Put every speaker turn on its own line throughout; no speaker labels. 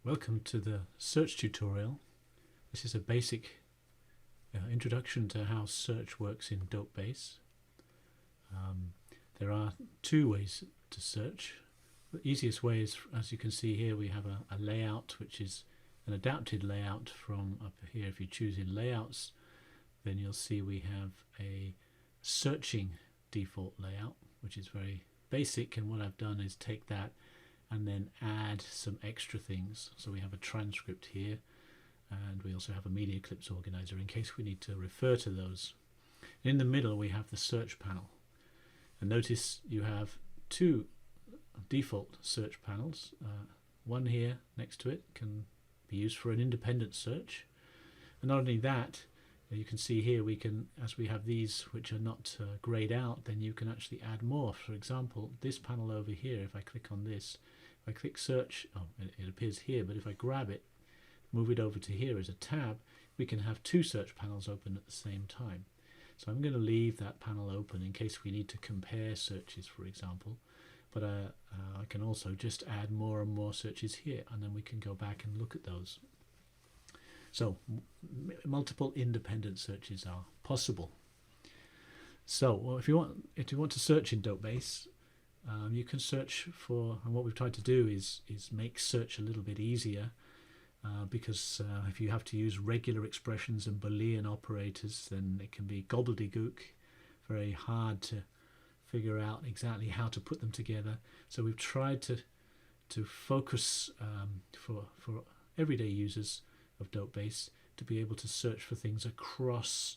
Welcome to the search tutorial. This is a basic introduction to how search works in DOTEbase. There are two ways to search. The easiest way is, as you can see here, we have a layout which is an adapted layout from up here. If you choose in layouts, then you'll see we have a searching default layout, which is very basic, and what I've done is take that and then add some extra things. So we have a transcript here, and we also have a media clips organizer in case we need to refer to those. In the middle we have the search panel, and notice you have two default search panels. One here next to it can be used for an independent search, and not only that, you can see here we can, as we have these which are not grayed out, then you can actually add more. For example, this panel over here, if I click on this, if I click search, it appears here, but if I grab it, move it over to here as a tab, we can have two search panels open at the same time. So I'm going to leave that panel open in case we need to compare searches, for example, but I can also just add more and more searches here, and then we can go back and look at those. So multiple independent searches are possible. So if you want to search in DOTEbase, you can search for, and what we've tried to do is make search a little bit easier, because if you have to use regular expressions and Boolean operators, then it can be gobbledygook, very hard to figure out exactly how to put them together. So we've tried to focus for everyday users of DOTEbase to be able to search for things across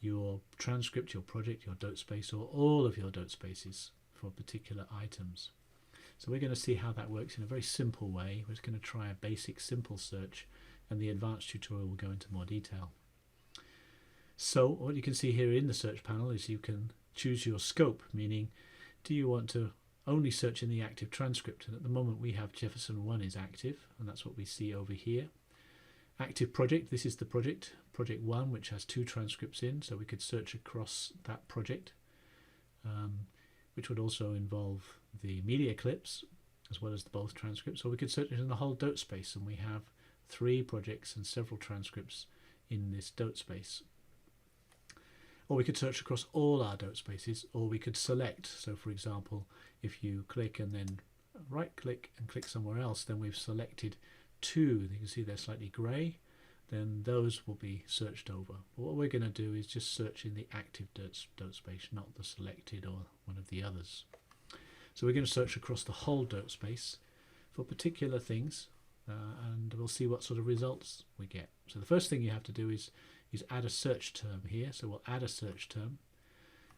your transcript, your project, your DOTEspace, or all of your DOTEspaces for particular items. So we're going to see how that works in a very simple way. We're just going to try a basic simple search, and the advanced tutorial will go into more detail. So what you can see here in the search panel is you can choose your scope, meaning do you want to only search in the active transcript, and at the moment we have Jefferson 1 is active, and that's what we see over here. Active project, this is the project 1, which has two transcripts in, so we could search across that project, which would also involve the media clips as well as both transcripts, or we could search in the whole DOTEspace, and we have 3 projects and several transcripts in this DOTEspace. Or we could search across all our DOTEspaces, or we could select. So for example, if you click and then right click and click somewhere else, then we've selected 2, you can see they're slightly grey, then those will be searched over. But what we're going to do is just search in the active DOTEspace, not the selected or one of the others. So we're going to search across the whole DOTEspace for particular things, and we'll see what sort of results we get. So the first thing you have to do is add a search term here. So we'll add a search term,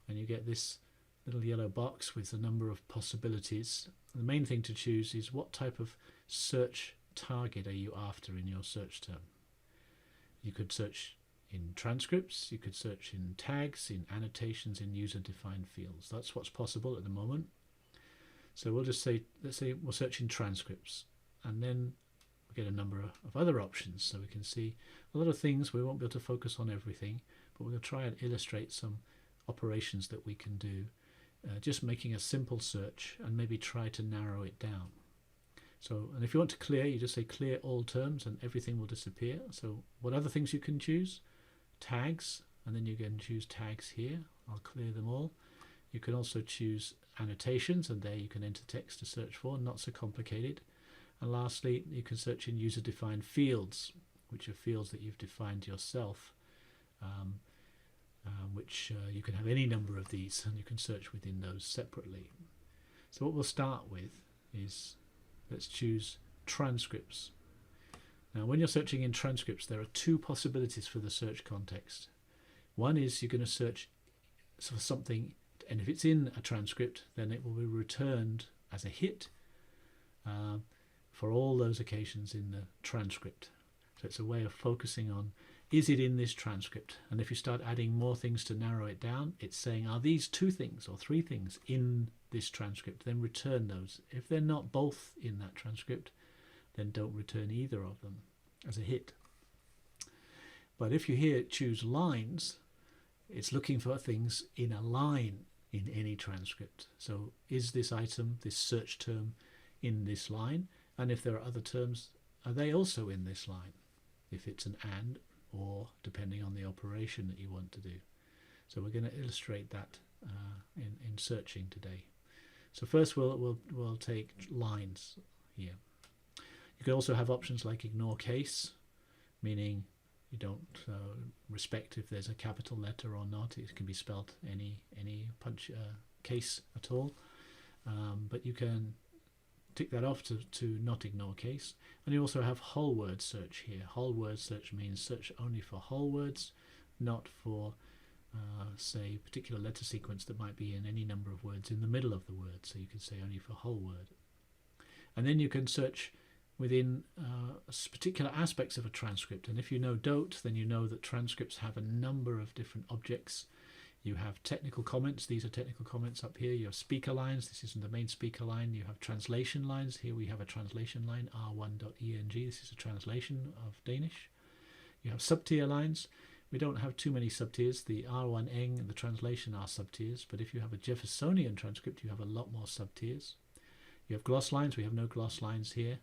and you get this little yellow box with a number of possibilities. The main thing to choose is what type of search target are you after in your search term. You could search in transcripts, you could search in tags, in annotations, in user-defined fields. That's what's possible at the moment. So we'll just say, let's say we'll search in transcripts, and then we'll get a number of other options. So we can see a lot of things. We won't be able to focus on everything, but we're going to try and illustrate some operations that we can do, just making a simple search and maybe try to narrow it down. So, and if you want to clear, you just say clear all terms and everything will disappear. So what other things you can choose? Tags, and then you can choose tags here. I'll clear them all. You can also choose annotations, and there you can enter text to search for, not so complicated. And lastly, you can search in user-defined fields, which are fields that you've defined yourself, which you can have any number of these, and you can search within those separately. So what we'll start with is, let's choose transcripts. Now when you're searching in transcripts, there are 2 possibilities for the search context. One is you're going to search for something, and if it's in a transcript, then it will be returned as a hit for all those occasions in the transcript. So it's a way of focusing on, is it in this transcript? And if you start adding more things to narrow it down, it's saying, are these 2 things or 3 things in this transcript? Then return those. If they're not both in that transcript, then don't return either of them as a hit. But if you here choose lines, it's looking for things in a line in any transcript. So is this item, this search term, in this line? And if there are other terms, are they also in this line? If it's an and, or depending on the operation that you want to do. So we're going to illustrate that in searching today. So first we'll take lines here. You can also have options like ignore case, meaning you don't respect if there's a capital letter or not. It can be spelt any case at all. But you can tick that off to not ignore case. And you also have whole word search here. Whole word search means search only for whole words, not for say particular letter sequence that might be in any number of words in the middle of the word. So you can say only for whole word. And then you can search within particular aspects of a transcript. And if you know DOTE, then you know that transcripts have a number of different objects. You have technical comments. These are technical comments up here. You have speaker lines. This isn't the main speaker line. You have translation lines. Here we have a translation line, r1.eng. This is a translation of Danish. You have subtier lines. We don't have too many subtiers. The r1eng and the translation are subtiers, but if you have a Jeffersonian transcript, you have a lot more subtiers. You have gloss lines. We have no gloss lines here.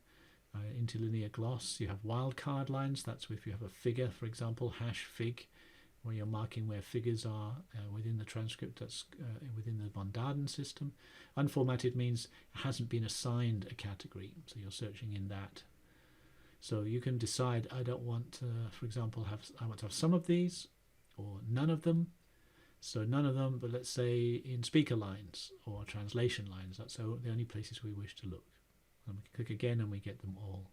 Interlinear gloss. You have wildcard lines. That's if you have a figure, for example, hash fig, where you're marking where figures are within the transcript. That's within the von Daden system. Unformatted means it hasn't been assigned a category, so you're searching in that. So you can decide, I don't want, for example, I want to have some of these or none of them. So none of them, but let's say in speaker lines or translation lines. That's the only places we wish to look. And we can click again and we get them all.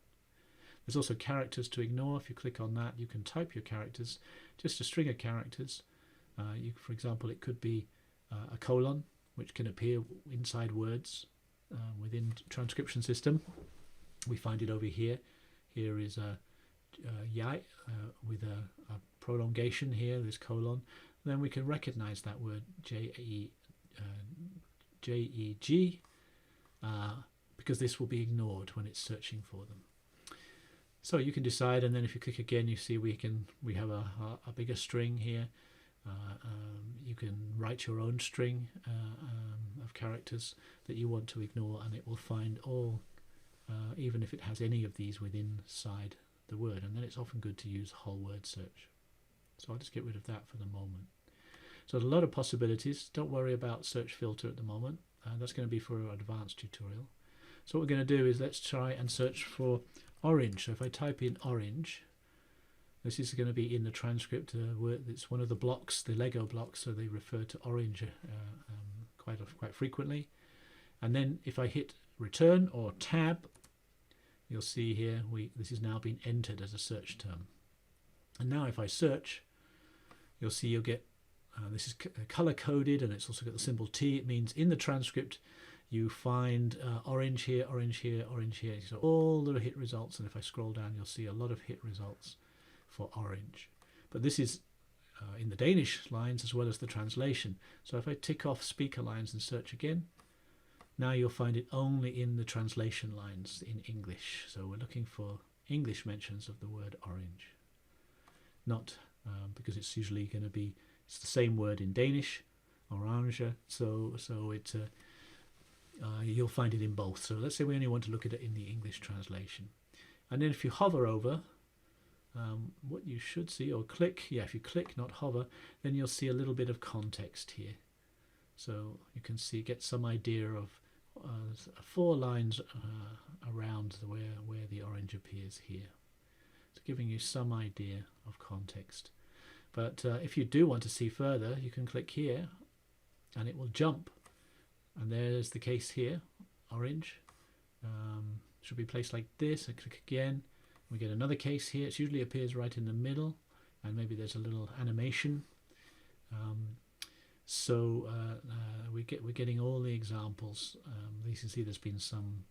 There's also characters to ignore. If you click on that, you can type your characters, just a string of characters. For example, it could be a colon, which can appear inside words within transcription system. We find it over here. Here is a yai with a prolongation here, this colon. Then we can recognize that word J-E-G because this will be ignored when it's searching for them. So you can decide, and then if you click again, you see we have a bigger string here. You can write your own string of characters that you want to ignore, and it will find all, even if it has any of these within inside the word. And then it's often good to use whole word search. So I'll just get rid of that for the moment. So there's a lot of possibilities. Don't worry about search filter at the moment. That's going to be for an advanced tutorial. So what we're going to do is let's try and search for orange. So if I type in orange, this is going to be in the transcript. It's one of the blocks, the Lego blocks, so they refer to orange quite frequently. And then if I hit return or tab, you'll see here this has now been entered as a search term. And now if I search, you'll see you'll get this is color coded, and it's also got the symbol T. It means in the transcript you find orange here, orange here, orange here. So all the hit results, and if I scroll down, you'll see a lot of hit results for orange. But this is in the Danish lines as well as the translation. So if I tick off speaker lines and search again, now you'll find it only in the translation lines in English. So we're looking for English mentions of the word orange. Not because it's usually going to be, it's the same word in Danish, orange, so it you'll find it in both. So let's say we only want to look at it in the English translation. And then if you hover over, what you should see, or click, if you click, not hover, then you'll see a little bit of context here. So you can get some idea of 4 lines around where the orange appears here. So giving you some idea of context. But if you do want to see further, you can click here and it will jump. And there's the case here, orange. Should be placed like this. I click again. We get another case here. It usually appears right in the middle, and maybe there's a little animation. We're getting all the examples. You can see there's been some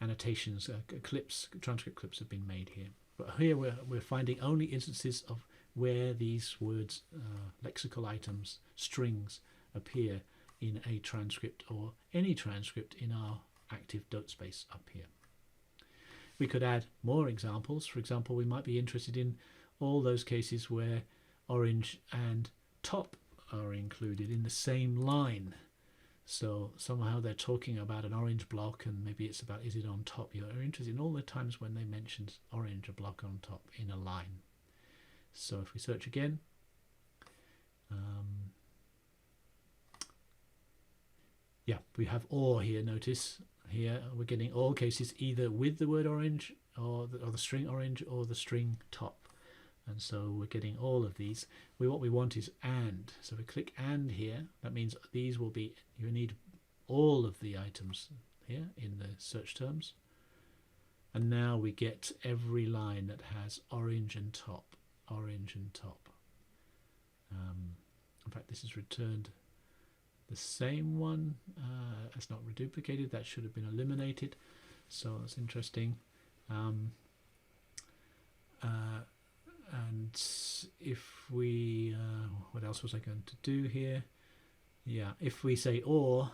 annotations, clips, transcript clips have been made here. But here we're finding only instances of where these words, lexical items, strings, appear in a transcript or any transcript in our active DOTEbase up here. We could add more examples. For example, we might be interested in all those cases where orange and top are included in the same line. So somehow they're talking about an orange block, and maybe it's about, is it on top? You're interested in all the times when they mentioned orange, a block on top in a line. So if we search again, yeah, we have or here. Notice here we're getting all cases either with the word orange or the string orange or the string top. And so we're getting all of these. What we want is and. So if we click and here, that means these will be, you need all of the items here in the search terms. And now we get every line that has orange and top, orange and top. In fact, this is returned the same one. It's not reduplicated. That should have been eliminated. So that's interesting. And if we, what else was I going to do here? Yeah, if we say or,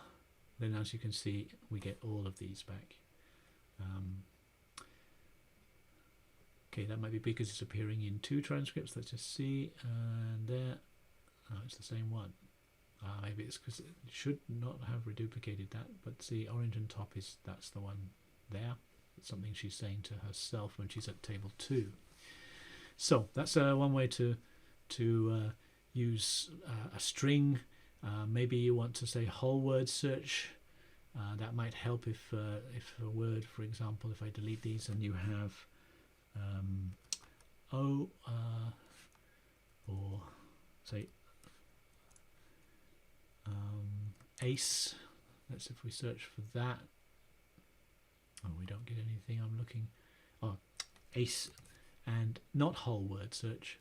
then as you can see, we get all of these back. Okay, that might be because it's appearing in two transcripts. Let's just see, and there, oh, it's the same one. Maybe it's because it should not have reduplicated that, but see, orange and top is, that's the one there. It's something she's saying to herself when she's at table 2. So that's one way to use a string. Maybe you want to say whole word search. That might help if a word, for example, if I delete these and you have or say ace. Let's if we search for that. Oh, we don't get anything. I'm looking. Oh, ace. And not whole word search,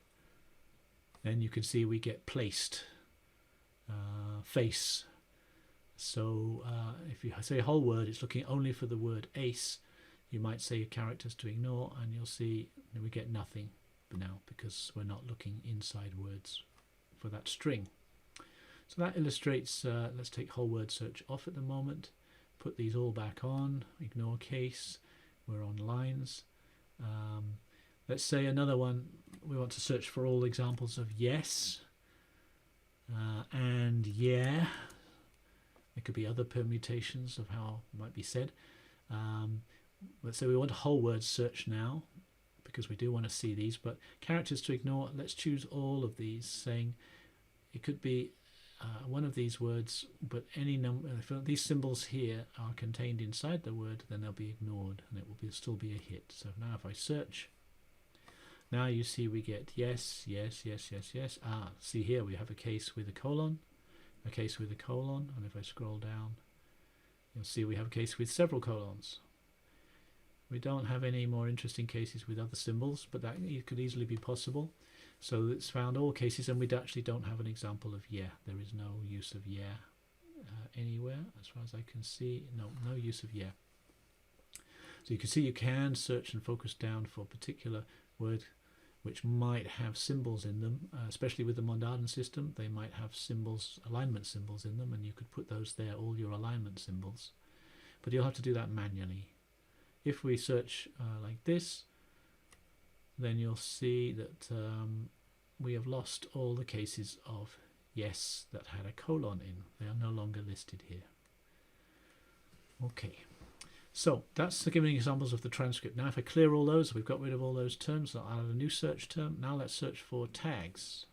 then you can see we get placed, face. So if you say whole word, it's looking only for the word ace. You might say characters to ignore, and you'll see that we get nothing now because we're not looking inside words for that string. So that illustrates, let's take whole word search off at the moment, put these all back on, ignore case, we're on lines. Let's say another one, we want to search for all examples of yes and yeah. There could be other permutations of how it might be said. Let's say we want a whole word search now because we do want to see these, but characters to ignore, let's choose all of these, saying it could be one of these words, but any number, if these symbols here are contained inside the word, then they'll be ignored and it will still be a hit. So now if I search, now you see we get yes, yes, yes, yes, yes. See here we have a case with a colon, a case with a colon, and if I scroll down, you'll see we have a case with several colons. We don't have any more interesting cases with other symbols, but that could easily be possible. So it's found all cases, and we actually don't have an example of yeah. There is no use of yeah anywhere, as far as I can see. No use of yeah. So you can see you can search and focus down for a particular word which might have symbols in them, especially with the Mondaden system. They might have symbols, alignment symbols in them, and you could put those there, all your alignment symbols. But you'll have to do that manually. If we search like this, then you'll see that we have lost all the cases of yes that had a colon in. They are no longer listed here. Okay. So that's giving examples of the transcript. Now if I clear all those, we've got rid of all those terms. I'll add a new search term. Now let's search for tags.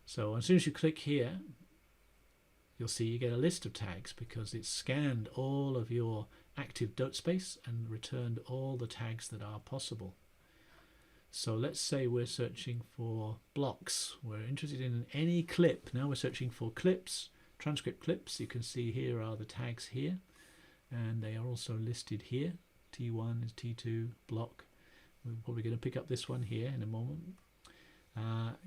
So as soon as you click here, you'll see you get a list of tags because it's scanned all of your active DOTEbase and returned all the tags that are possible. So let's say we're searching for blocks. We're interested in any clip. Now we're searching for clips, transcript clips. You can see here are the tags here. And they are also listed here. T1 is T2 block. We're probably going to pick up this one here in a moment.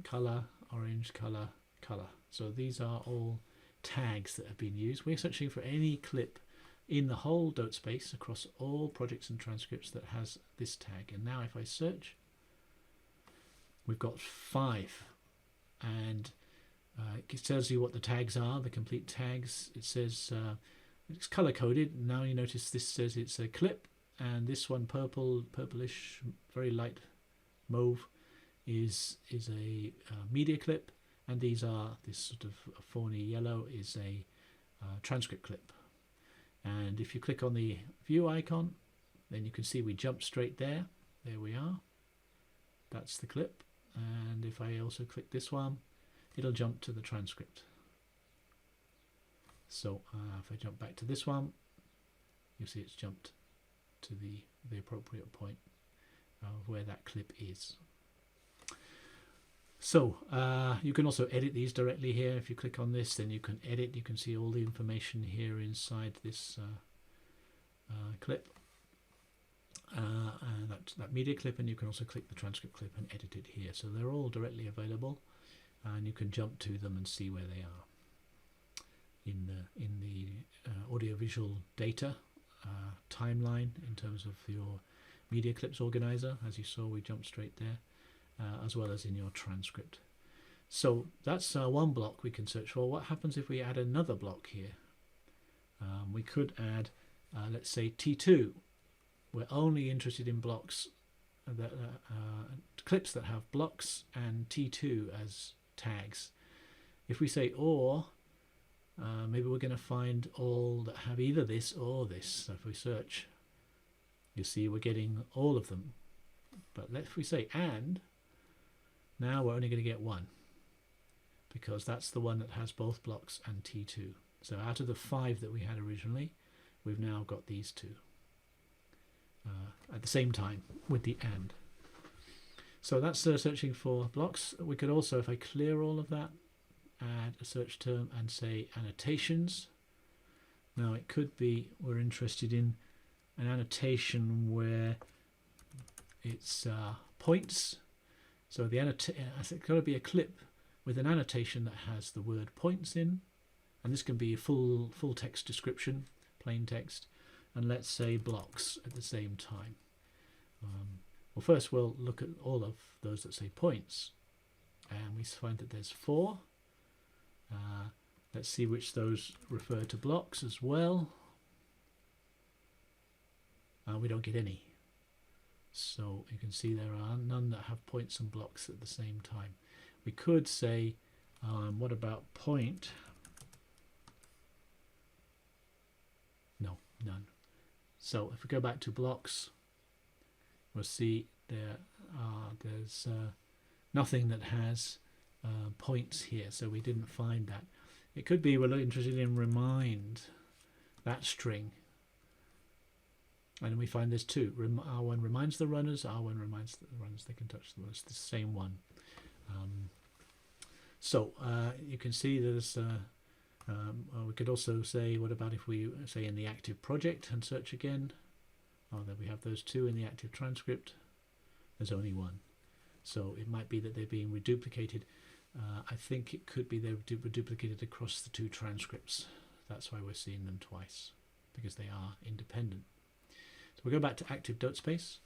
Color, orange, color, color. So these are all tags that have been used. We're searching for any clip in the whole DOTEbase across all projects and transcripts that has this tag. And now if I search, we've got 5. And it tells you what the tags are, the complete tags. It says it's color coded. Now you notice this says it's a clip, and this one purplish, very light mauve is a media clip, and these are this sort of fawny yellow is a transcript clip. And if you click on the view icon, then you can see we jump straight there. There we are. That's the clip. And if I also click this one, it'll jump to the transcript. So if I jump back to this one, you'll see it's jumped to the appropriate point of where that clip is. So you can also edit these directly here. If you click on this, then you can edit. You can see all the information here inside this clip, and that media clip, and you can also click the transcript clip and edit it here. So they're all directly available, and you can jump to them and see where they are in the audiovisual data timeline in terms of your media clips organizer. As you saw, we jumped straight there. As well as in your transcript. So that's one block we can search for. What happens if we add another block here? We could add, let's say, T2. We're only interested in blocks, that clips that have blocks and T2 as tags. If we say or, maybe we're going to find all that have either this or this. So if we search, you see we're getting all of them. But if we say and, now we're only going to get one, because that's the one that has both blocks and T2. So out of the 5 that we had originally, we've now got these 2 at the same time with the and. So that's searching for blocks. We could also, if I clear all of that, add a search term and say annotations. Now it could be we're interested in an annotation where it's points. So it's got to be a clip with an annotation that has the word points in, and this can be a full text description, plain text, and let's say blocks at the same time. Well, first we'll look at all of those that say points, and we find that there's 4. Let's see which those refer to blocks as well. We don't get any. So you can see there are none that have points and blocks at the same time. We could say, what about point? No, none. So if we go back to blocks, we'll see there's nothing that has points here. So we didn't find that. It could be we're interested in remind, that string. And we find there's 2. R1 reminds the runners, R1 reminds the runners they can touch them. It's the same one. So you can see there's, we could also say, what about if we say in the active project and search again? Oh, there we have those 2 in the active transcript. There's only 1. So it might be that they're being reduplicated. I think it could be they're reduplicated across the 2 transcripts. That's why we're seeing them twice, because they are independent. So we'll go back to active DOTEbase.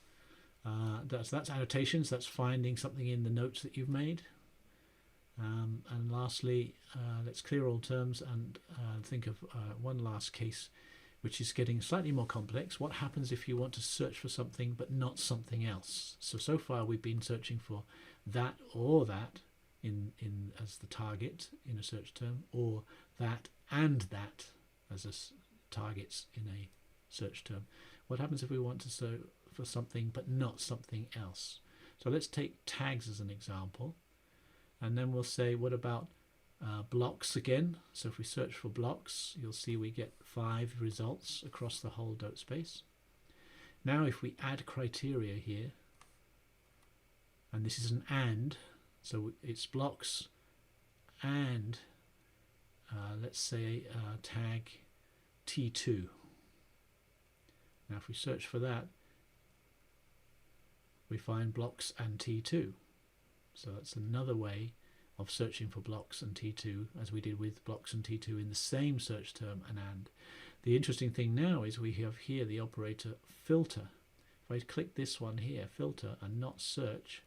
That's annotations, that's finding something in the notes that you've made. And lastly, let's clear all terms and think of one last case, which is getting slightly more complex. What happens if you want to search for something but not something else? So far we've been searching for that or that in as the target in a search term, or that and that as targets in a search term. What happens if we want to search for something but not something else? So let's take tags as an example, and then we'll say, what about blocks again? So if we search for blocks, you'll see we get 5 results across the whole DOTEbase. Now if we add criteria here, and this is an and, so it's blocks and let's say tag T2. Now if we search for that, we find blocks and T2. So that's another way of searching for blocks and T2, as we did with blocks and T2 in the same search term and. The interesting thing now is we have here the operator filter. If I click this one here, filter and not search,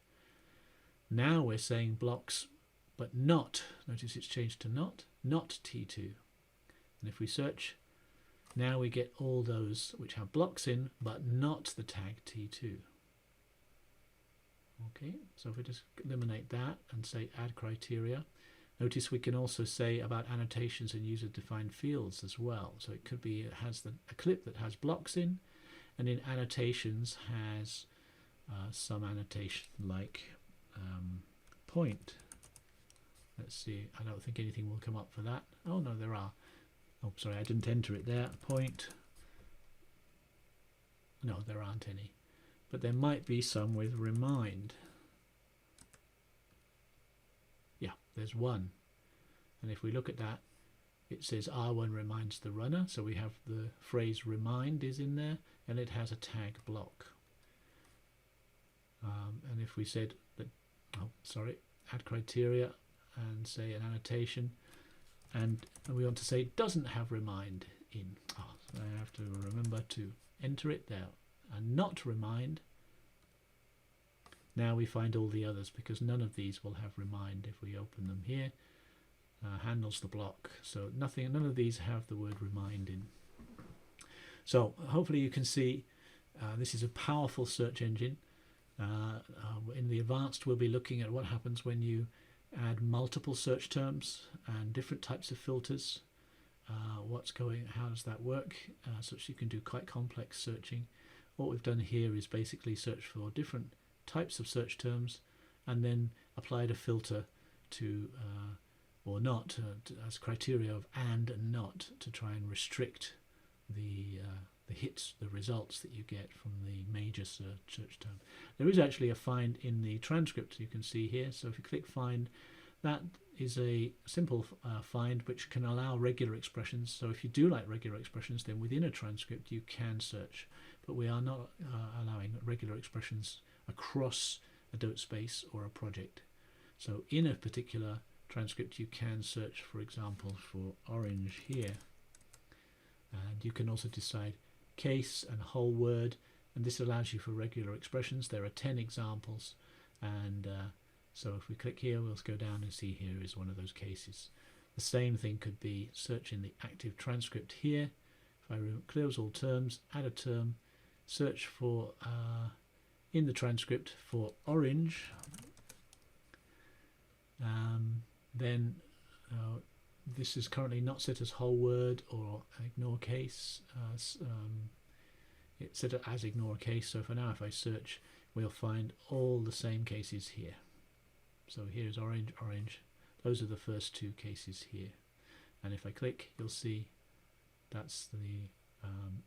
now we're saying blocks but not, notice it's changed to not T2. And if we search, now we get all those which have blocks in but not the tag T2. Okay, so if we just eliminate that and say add criteria, Notice we can also say about annotations and user-defined fields as well. So it could be it has a clip that has blocks in, and in annotations has some annotation like point. Let's see, I don't think anything will come up for that. Oh no, there are. Oh, sorry, I didn't enter it there. Point. No, there aren't any. But there might be some with remind. Yeah, there's one. And if we look at that, it says R1 reminds the runner. So we have the phrase remind is in there, and it has a tag block. And if we said that, oh, sorry, add criteria and say an annotation, and we want to say it doesn't have remind in. Oh, so I have to remember to enter it there and not remind. Now we find all the others because none of these will have remind if we open them here. Handles the block, so none of these have the word remind in. So hopefully you can see this is a powerful search engine. In the advanced we'll be looking at what happens when you add multiple search terms and different types of filters. How does that work? So you can do quite complex searching. What we've done here is basically search for different types of search terms and then applied a filter to or not as criteria of and not to try and restrict the hits, the results that you get from the major search term. There is actually a find in the transcript you can see here. So if you click find, that is a simple find which can allow regular expressions. So if you do like regular expressions, then within a transcript you can search, but we are not allowing regular expressions across a DOTEbase or a project. So in a particular transcript you can search, for example, for orange here, and you can also decide case and whole word, and this allows you for regular expressions. There are 10 examples, and so if we click here we'll go down and see here is one of those cases. The same thing could be search in the active transcript here. If I close all terms, add a term, search for in the transcript for orange, then this is currently not set as whole word or ignore case. It's set as ignore case, so for now if I search we'll find all the same cases here. So here's orange, orange. Those are the first two cases here, and if I click you'll see that's the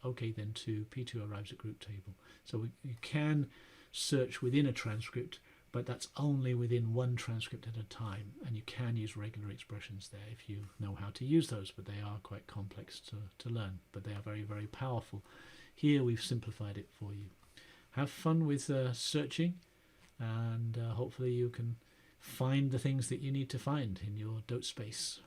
OK then to P2 arrives at group table. So you can search within a transcript, but that's only within one transcript at a time, and you can use regular expressions there if you know how to use those, but they are quite complex to learn, but they are very, very powerful. Here we've simplified it for you. Have fun with searching, and hopefully you can find the things that you need to find in your DOTEbase.